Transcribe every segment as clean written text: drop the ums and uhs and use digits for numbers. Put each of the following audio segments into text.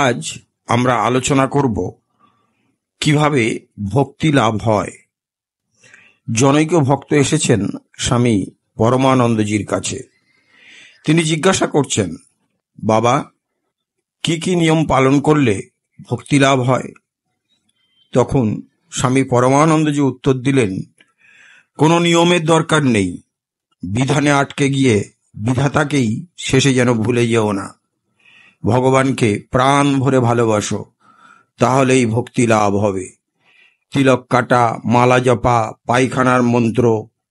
আজ আমরা আলোচনা করব কিভাবে ভক্তি লাভ হয়। জনৈক ভক্ত এসেছেন স্বামী পরমানন্দজির কাছে। তিনি জিজ্ঞাসা করছেন, বাবা, কি কি নিয়ম পালন করলে ভক্তি লাভ হয়? তখন স্বামী পরমানন্দজি উত্তর দিলেন, কোনো নিয়মের দরকার নেই। বিধানে আটকে গিয়ে বিধাতাকেই শেষে যেন ভুলে যেও না। ভগবানকে প্রাণ ভরে ভালোবাসো, তাহলেই ভক্তি লাভ হবে। তিলক কাটা, মালা জপা, পায়খানার মন্ত্র,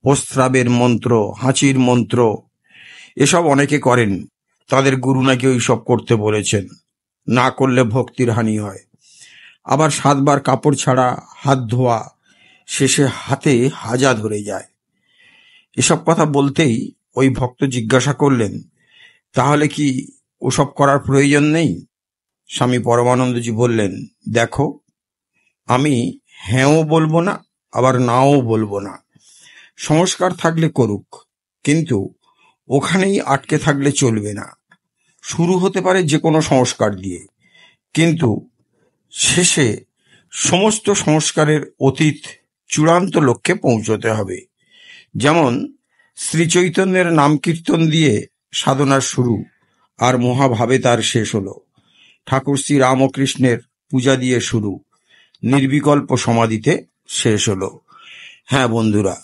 প্রস্রাবের মন্ত্র, হাঁচির মন্ত্র এসব অনেকে করেন। তাদের গুরু নাকি ওইসব করতে বলেছেন, না করলে ভক্তির হানি হয়। আবার 7 বার কাপড় ছাড়া হাত ধোয়া, শেষে হাতে হাজা ধরে যায়। এসব কথা বলতেই ওই ভক্ত জিজ্ঞাসা করলেন, তাহলে কি ওসব করার প্রয়োজন নেই? স্বামী পরমানন্দজি বললেন, দেখো, আমি হ্যাঁও বলবো না, আবার নাও বলবো না। সংস্কার থাকলে করুক, কিন্তু ওখানেই আটকে থাকলে চলবে না। শুরু হতে পারে যে কোনো সংস্কার দিয়ে, কিন্তু শেষে সমস্ত সংস্কারের অতীত চূড়ান্ত লক্ষ্যে পৌঁছতে হবে। যেমন শ্রী চৈতন্যের নাম কীর্তন দিয়ে সাধনার শুরু, আর মহাভাবে তার শেষ হলো। ঠাকুর শ্রী রামকৃষ্ণের পূজা দিয়ে শুরু, নির্বিকল্প সমাধিতে শেষ হলো। হ্যাঁ বন্ধুরা,